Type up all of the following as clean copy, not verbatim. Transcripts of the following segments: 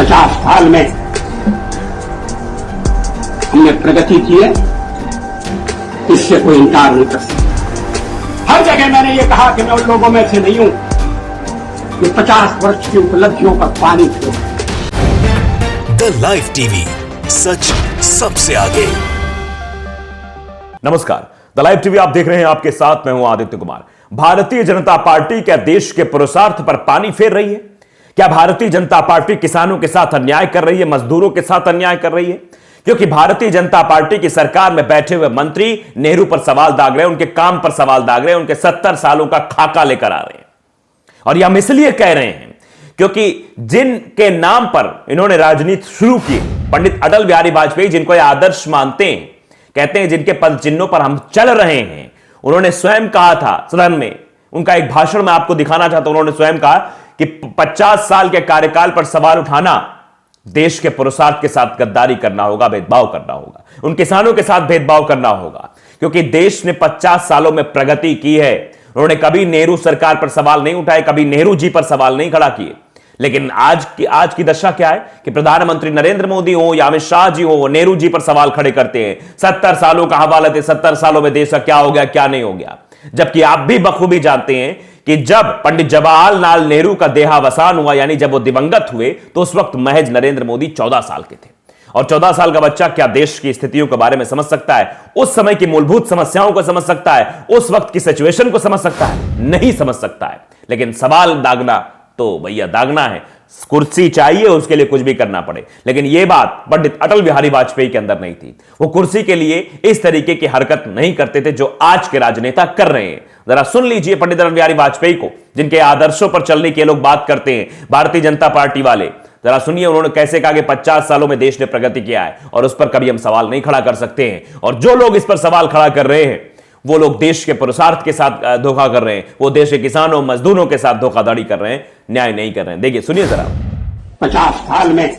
50 साल में हमने प्रगति की है, इससे कोई इनकार नहीं कर सकता। हर जगह मैंने ये कहा कि मैं उन लोगों में से नहीं हूं कि 50 वर्ष की उपलब्धियों पर पानी फेर। द लाइव टीवी, सच सबसे आगे। नमस्कार, द लाइव टीवी आप देख रहे हैं, आपके साथ मैं हूं आदित्य कुमार। भारतीय जनता पार्टी क्या देश के पुरुषार्थ पर पानी फेर रही है? क्या भारतीय जनता पार्टी किसानों के साथ अन्याय कर रही है, मजदूरों के साथ अन्याय कर रही है? क्योंकि भारतीय जनता पार्टी की सरकार में बैठे हुए मंत्री नेहरू पर सवाल दाग रहे हैं, उनके काम पर सवाल दाग रहे हैं, उनके 70 सालों का खाका लेकर आ रहे हैं। और यह हम इसलिए कह रहे हैं क्योंकि जिनके नाम पर इन्होंने राजनीति शुरू की, पंडित अटल बिहारी वाजपेयी, जिनको यह आदर्श मानते हैं, कहते हैं जिनके पद चिन्हों पर हम चल रहे हैं, उन्होंने स्वयं कहा था सदन में, उनका एक भाषण में आपको दिखाना चाहता हूं, उन्होंने स्वयं कहा कि 50 साल के कार्यकाल पर सवाल उठाना देश के पुरुषार्थ के साथ गद्दारी करना होगा, भेदभाव करना होगा, उन किसानों के साथ भेदभाव करना होगा, क्योंकि देश ने 50 सालों में प्रगति की है। उन्होंने कभी नेहरू सरकार पर सवाल नहीं उठाए, कभी नेहरू जी पर सवाल नहीं खड़ा किए। लेकिन आज की दशा क्या है कि प्रधानमंत्री नरेंद्र मोदी हो या अमित शाह जी हो, वो नेहरू जी पर सवाल खड़े करते हैं। 70 सालों का हवाला थे, 70 सालों में देश का क्या हो गया, क्या नहीं हो गया। जबकि आप भी बखूबी जानते हैं कि जब पंडित जवाहरलाल नेहरू का देहावसान हुआ, यानी जब वो दिवंगत हुए, तो उस वक्त महज नरेंद्र मोदी 14 साल के थे। और 14 साल का बच्चा क्या देश की स्थितियों के बारे में समझ सकता है? उस समय की मूलभूत समस्याओं को समझ सकता है? उस वक्त की सिचुएशन को समझ सकता है? नहीं समझ सकता है। लेकिन सवाल दागना तो भैया दागना है, कुर्सी चाहिए, उसके लिए कुछ भी करना पड़े। लेकिन यह बात पंडित अटल बिहारी वाजपेयी के अंदर नहीं थी। वो कुर्सी के लिए इस तरीके की हरकत नहीं करते थे जो आज के राजनेता कर रहे हैं। जरा सुन लीजिए पंडित अटल बिहारी वाजपेयी को, जिनके आदर्शों पर चलने के लोग बात करते हैं, भारतीय जनता पार्टी वाले। जरा सुनिए उन्होंने कैसे कहा कि 50 सालों में देश ने प्रगति किया है और उस पर कभी हम सवाल नहीं खड़ा कर सकते हैं। और जो लोग इस पर सवाल खड़ा कर रहे हैं, वो लोग देश के पुरुषार्थ के साथ धोखा कर रहे हैं, वो देश के किसानों मजदूरों के साथ धोखाधड़ी कर रहे हैं, न्याय नहीं कर रहे हैं। देखिए, सुनिए जरा। 50 साल में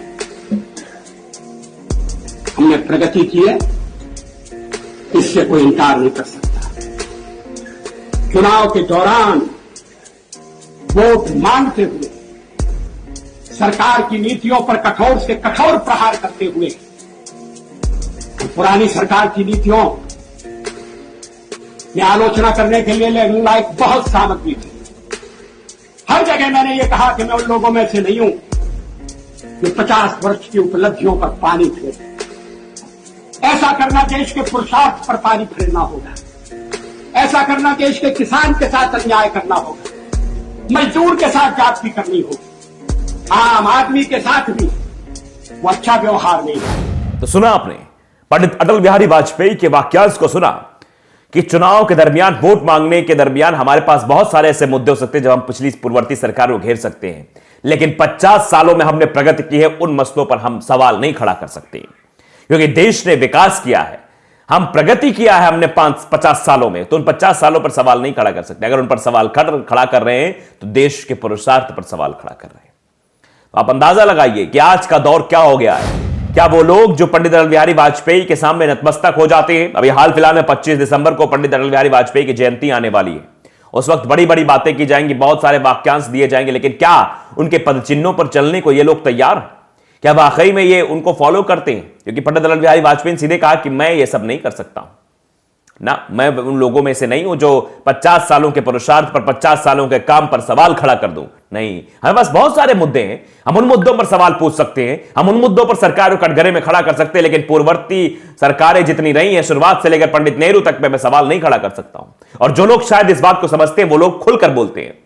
हमने प्रगति की है, इससे कोई इनकार नहीं कर सकता। चुनाव के दौरान वोट मांगते हुए, सरकार की नीतियों पर कठोर से कठोर प्रहार करते हुए, पुरानी सरकार की नीतियों में आलोचना करने के लिए लायक बहुत सामग्री थी। हर जगह मैंने ये कहा कि मैं उन लोगों में से नहीं हूं कि 50 वर्ष की उपलब्धियों पर पानी फेर। ऐसा करना देश के पुरुषार्थ पर पानी फेरना होगा। ऐसा करना देश के किसान के साथ अन्याय करना होगा, मजदूर के साथ जाति करनी होगी, आम आदमी के साथ भी वो अच्छा व्यवहार नहीं है। तो सुना आपने पंडित अटल बिहारी वाजपेयी के वाक्यांश को, सुना कि चुनाव के दरमियान, वोट मांगने के दरमियान हमारे पास बहुत सारे ऐसे मुद्दे हो सकते हैं जब हम पिछली पूर्ववर्ती सरकार को घेर सकते हैं, लेकिन 50 सालों में हमने प्रगति की है, उन मसलों पर हम सवाल नहीं खड़ा कर सकते। क्योंकि देश ने विकास किया है, हम प्रगति किया है हमने 50 सालों में, तो उन 50 सालों पर सवाल नहीं खड़ा कर सकते। अगर उन पर सवाल खड़ा कर रहे हैं तो देश के पुरुषार्थ पर सवाल खड़ा कर रहे हैं। तो आप अंदाजा लगाइए कि आज का दौर क्या हो गया है। क्या वो लोग जो पंडित अटल बिहारी वाजपेयी के सामने नतमस्तक हो जाते हैं, अभी हाल फिलहाल में 25 दिसंबर को पंडित अटल बिहारी वाजपेयी की जयंती आने वाली है, उस वक्त बड़ी बड़ी बातें की जाएंगी, बहुत सारे वाक्यांश दिए जाएंगे, लेकिन क्या उनके पदचिन्हों पर चलने को ये लोग तैयार हैं? क्या वाकई में ये उनको फॉलो करते हैं? क्योंकि पंडित अटल बिहारी वाजपेयी ने सीधे कहा कि मैं ये सब नहीं कर सकता हूं ना, मैं उन लोगों में से नहीं हूं जो 50 सालों के पुरुषार्थ पर, 50 सालों के काम पर सवाल खड़ा कर दूं। नहीं, हमारे पास बहुत सारे मुद्दे हैं, हम उन मुद्दों पर सवाल पूछ सकते हैं, हम उन मुद्दों पर सरकार को कटघरे में खड़ा कर सकते हैं, लेकिन पूर्ववर्ती सरकारें जितनी रही हैं, शुरुआत से लेकर पंडित नेहरू तक पे मैं सवाल नहीं खड़ा कर सकता हूं। और जो लोग शायद इस बात को समझते हैं, वो लोग खुलकर बोलते हैं।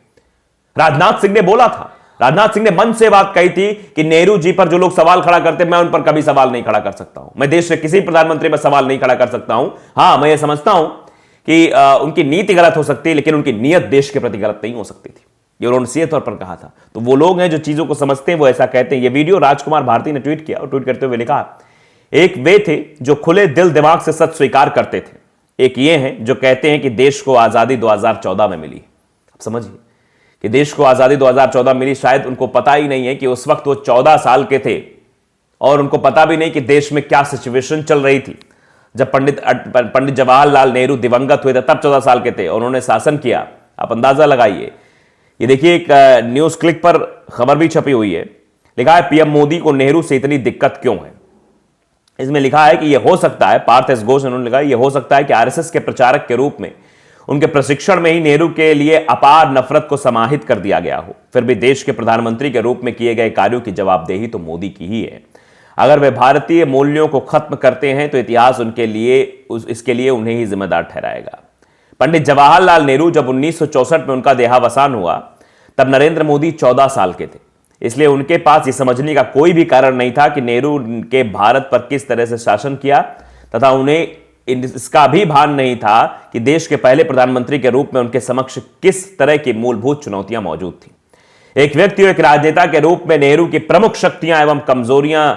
राजनाथ सिंह ने बोला था, राजनाथ सिंह ने मन से बात कही थी कि नेहरू जी पर जो लोग सवाल खड़ा करते, मैं उन पर कभी सवाल नहीं खड़ा कर सकता हूं, मैं देश के किसी प्रधानमंत्री पर सवाल नहीं खड़ा कर सकता हूं। हां, मैं ये समझता हूं कि उनकी नीति गलत हो सकती है, लेकिन उनकी नीयत देश के प्रति गलत नहीं हो सकती थी। ये उन्होंने सीधे तौर पर कहा था। तो वो लोग हैं जो चीजों को समझते हैं, वो ऐसा कहते हैं। ये वीडियो राजकुमार भारती ने ट्वीट किया और ट्वीट करते हुए लिखा, एक वे थे जो खुले दिल दिमाग से सच स्वीकार करते थे, एक ये हैं जो कहते हैं कि देश को आजादी 2014 में मिली। आप समझिए कि देश को आजादी 2014 मिली, शायद उनको पता ही नहीं है कि उस वक्त वो 14 साल के थे और उनको पता भी नहीं कि देश में क्या सिचुएशन चल रही थी। जब पंडित जवाहरलाल नेहरू दिवंगत हुए थे तब 14 साल के थे और उन्होंने शासन किया। आप अंदाजा लगाइए। ये देखिए, एक न्यूज क्लिक पर खबर भी छपी हुई है, लिखा है पीएम मोदी को नेहरू से इतनी दिक्कत क्यों है। इसमें लिखा है कि यह हो सकता है, पार्थ एस घोष उन्होंने लिखा, यह हो सकता है कि आरएसएस के प्रचारक के रूप में उनके प्रशिक्षण में ही नेहरू के लिए अपार नफरत को समाहित कर दिया गया हो। फिर भी देश के प्रधानमंत्री के रूप में किए गए कार्यों की जवाबदेही तो मोदी की ही है। अगर वे भारतीय मूल्यों को खत्म करते हैं तो इतिहास इसके लिए उन्हें ही जिम्मेदार ठहराएगा। पंडित जवाहरलाल नेहरू, जब 1964 में उनका देहावसान हुआ तब नरेंद्र मोदी 14 साल के थे, इसलिए उनके पास यह समझने का कोई भी कारण नहीं था कि नेहरू के भारत पर किस तरह से शासन किया, तथा उन्हें इसका भी भान नहीं था कि देश के पहले प्रधानमंत्री के रूप में उनके समक्ष किस तरह की मूलभूत चुनौतियां मौजूद थी। एक व्यक्ति और एक राजनेता के रूप में नेहरू की प्रमुख शक्तियां एवं कमजोरियां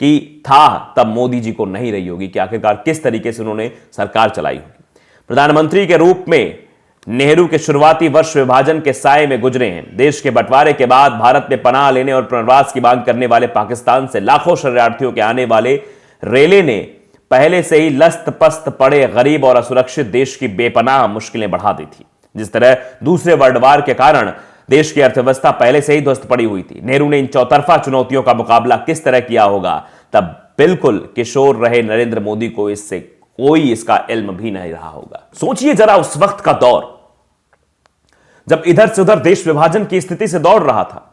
की था तब मोदी जी को नहीं रही होगी कि आखिरकार किस तरीके से उन्होंने सरकार चलाई होगी। प्रधानमंत्री के रूप में नेहरू के शुरुआती वर्ष विभाजन के साए में गुजरे हैं। देश के बंटवारे के बाद भारत में पनाह लेने और पुनर्वास की मांग करने वाले पाकिस्तान से लाखों शरणार्थियों के आने वाले रेले ने पहले से ही लस्त पस्त पड़े गरीब और असुरक्षित देश की बेपनाह मुश्किलें बढ़ा दी थी। जिस तरह दूसरे वर्ल्ड वार के कारण देश की अर्थव्यवस्था पहले से ही ध्वस्त पड़ी हुई थी, नेहरू ने इन चौतरफा चुनौतियों का मुकाबला किस तरह किया होगा, तब बिल्कुल किशोर रहे नरेंद्र मोदी को इससे कोई इसका इल्म भी नहीं रहा होगा। सोचिए जरा उस वक्त का दौर जब इधर से उधर देश विभाजन की स्थिति से दौड़ रहा था,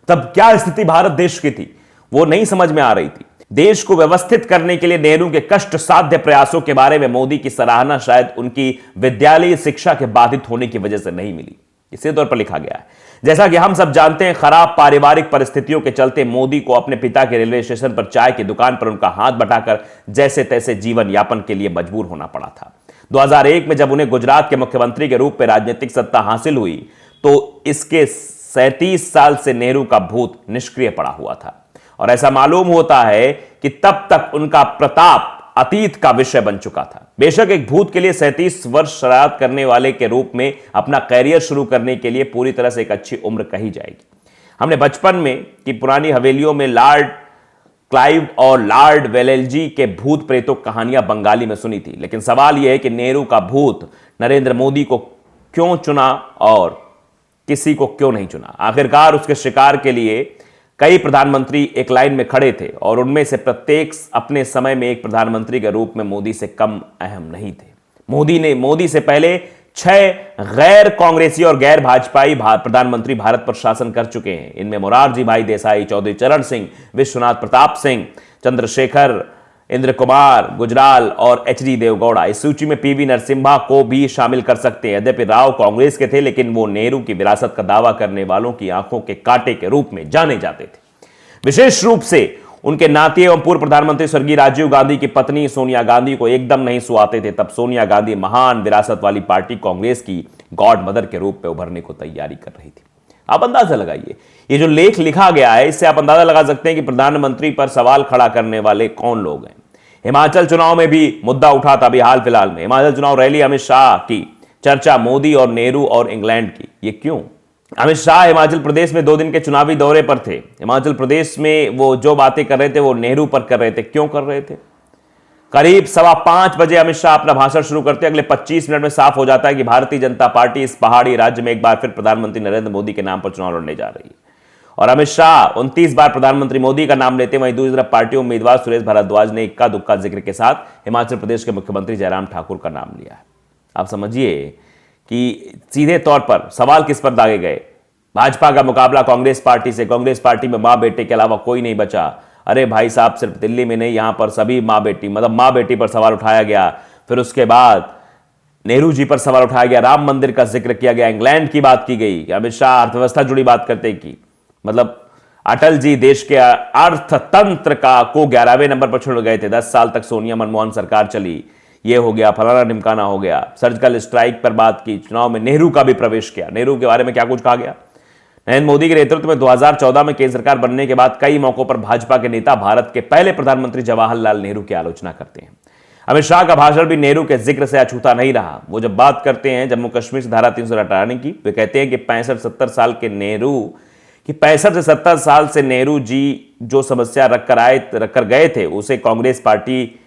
तब क्या स्थिति भारत देश की थी वो नहीं समझ में आ रही थी। देश को व्यवस्थित करने के लिए नेहरू के कष्ट साध्य प्रयासों के बारे में मोदी की सराहना शायद उनकी विद्यालयी शिक्षा के बाधित होने की वजह से नहीं मिली। इसी तौर पर लिखा गया है, जैसा कि हम सब जानते हैं, खराब पारिवारिक परिस्थितियों के चलते मोदी को अपने पिता के रेलवे स्टेशन पर चाय की दुकान पर उनका हाथ बटाकर जैसे तैसे जीवन यापन के लिए मजबूर होना पड़ा था। 2001 में जब उन्हें गुजरात के मुख्यमंत्री के रूप में राजनीतिक सत्ता हासिल हुई तो इसके 37 साल से नेहरू का भूत निष्क्रिय पड़ा हुआ था और ऐसा मालूम होता है कि तब तक उनका प्रताप अतीत का विषय बन चुका था। बेशक एक भूत के लिए 37 वर्ष शरारत करने वाले के रूप में अपना कैरियर शुरू करने के लिए पूरी तरह से एक अच्छी उम्र कही जाएगी। हमने बचपन में की पुरानी हवेलियों में लॉर्ड क्लाइव और लॉर्ड वेलेल्जी के भूत प्रेतों कहानियां बंगाली में सुनी थी, लेकिन सवाल यह है कि नेहरू का भूत नरेंद्र मोदी को क्यों चुना और किसी को क्यों नहीं चुना। आखिरकार उसके शिकार के लिए कई प्रधानमंत्री एक लाइन में खड़े थे और उनमें से प्रत्येक अपने समय में एक प्रधानमंत्री के रूप में मोदी से कम अहम नहीं थे। मोदी से पहले 6 गैर कांग्रेसी और गैर भाजपाई प्रधानमंत्री भारत पर शासन कर चुके हैं। इनमें मोरारजी भाई देसाई, चौधरी चरण सिंह, विश्वनाथ प्रताप सिंह, चंद्रशेखर, इंद्र कुमार, गुजराल और एच.डी. देवगौड़ा। इस सूची में पीवी नरसिम्हा को भी शामिल कर सकते हैं। यद्यपि राव कांग्रेस के थे, लेकिन वो नेहरू की विरासत का दावा करने वालों की आंखों के कांटे के रूप में जाने जाते थे। विशेष रूप से उनके नाती एवं पूर्व प्रधानमंत्री स्वर्गीय राजीव गांधी की पत्नी सोनिया गांधी को एकदम नहीं सुहाते थे। तब सोनिया गांधी महान विरासत वाली पार्टी कांग्रेस की गॉड मदर के रूप में उभरने को तैयारी कर रही थी। आप अंदाजा लगाइए, ये जो लेख लिखा गया है इससे आप अंदाजा लगा सकते हैं कि प्रधानमंत्री पर सवाल खड़ा करने वाले कौन लोग हैं। हिमाचल चुनाव में भी मुद्दा उठा था। अभी हाल फिलहाल में हिमाचल चुनाव रैली अमित शाह की चर्चा मोदी और नेहरू और इंग्लैंड की। ये क्यों? अमित शाह हिमाचल प्रदेश में 2 दिन के चुनावी दौरे पर थे। हिमाचल प्रदेश में वो जो बातें कर रहे थे वो नेहरू पर कर रहे थे। क्यों कर रहे थे? करीब 5:15 बजे अमित शाह अपना भाषण शुरू करते अगले 25 मिनट में साफ हो जाता है कि भारतीय जनता पार्टी इस पहाड़ी राज्य में एक बार फिर प्रधानमंत्री नरेंद्र मोदी के नाम पर चुनाव लड़ने जा रही है। और अमित शाह 29 बार प्रधानमंत्री मोदी का नाम लेते, वहीं दूसरी तरफ पार्टी उम्मीदवार सुरेश भारद्वाज ने इक्का दुक्का जिक्र के साथ हिमाचल प्रदेश के मुख्यमंत्री जयराम ठाकुर का नाम लिया है। आप समझिए कि सीधे तौर पर सवाल किस पर दागे गए। भाजपा का मुकाबला कांग्रेस पार्टी से, कांग्रेस पार्टी में मां बेटे के अलावा कोई नहीं बचा। अरे भाई साहब, सिर्फ दिल्ली में नहीं, यहां पर सभी मां बेटी पर सवाल उठाया गया। फिर उसके बाद नेहरू जी पर सवाल उठाया गया, राम मंदिर का जिक्र किया गया, इंग्लैंड की बात की गई, अमित शाह अर्थव्यवस्था जुड़ी बात करते की। मतलब अटल जी देश के अर्थतंत्र को 11वें नंबर पर छोड़ गए थे। 10 साल तक सोनिया मनमोहन सरकार चली, ये हो गया, फलाना ढिमकाना हो गया। सर्जिकल स्ट्राइक पर बात की, चुनाव में नेहरू का भी प्रवेश किया। नेहरू के बारे में क्या कुछ कहा गया। नरेंद्र मोदी के नेतृत्व में 2014 में केंद्र सरकार बनने के बाद कई मौकों पर भाजपा के नेता भारत के पहले प्रधानमंत्री जवाहरलाल नेहरू की आलोचना करते हैं। अमित शाह का भाषण भी नेहरू के जिक्र से अछूता नहीं रहा। वो जब बात करते हैं जम्मू कश्मीर से धारा 300 हटाने की, वे कहते हैं कि 65-70 साल के नेहरू कि 65 से 70 साल से नेहरू जी जो समस्या रखकर गए थे उसे कांग्रेस पार्टी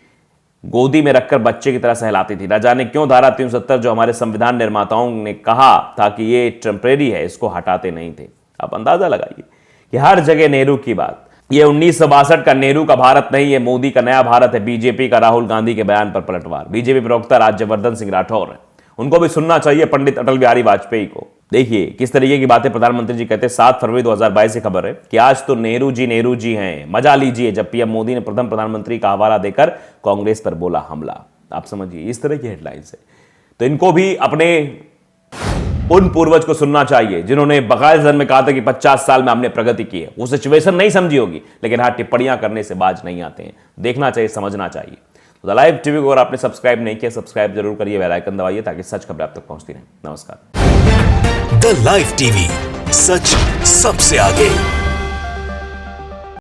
गोदी में रखकर बच्चे की तरह सहलाती थी। न जाने क्यों धारा 370 जो हमारे संविधान निर्माताओं ने कहा था कि ये टेम्परेरी है, इसको हटाते नहीं थे। आप अंदाजा लगाइए कि हर जगह नेहरू की बात। ये 1962 का नेहरू का भारत नहीं, ये मोदी का नया भारत है। बीजेपी का राहुल गांधी के बयान पर पलटवार। बीजेपी प्रवक्ता राज्यवर्धन सिंह राठौर है, उनको भी सुनना चाहिए पंडित अटल बिहारी वाजपेयी को। देखिए किस तरीके की बातें प्रधानमंत्री जी कहते हैं। 7 फरवरी 2022 से खबर है कि आज तो नेहरू जी हैं, मजा लीजिए। जब पीएम मोदी ने प्रथम प्रधानमंत्री का हवाला देकर कांग्रेस पर बोला हमला। आप समझिए इस तरह की हेडलाइंस है। तो इनको भी अपने उन पूर्वज को सुनना चाहिए जिन्होंने बकायदा में कहा था कि 50 साल में हमने प्रगति की है। वो सिचुएशन नहीं समझी होगी, लेकिन हाँ टिप्पणियां करने से बाज नहीं आते हैं। देखना चाहिए, समझना चाहिए। तो द लाइव टीवी को अगर आपने सब्सक्राइब नहीं किया, सब्सक्राइब जरूर करिए, बेल आइकन दबाइए ताकि सच खबर आप तक पहुंचती रहे। नमस्कार। द लाइव टीवी, सच सबसे आगे।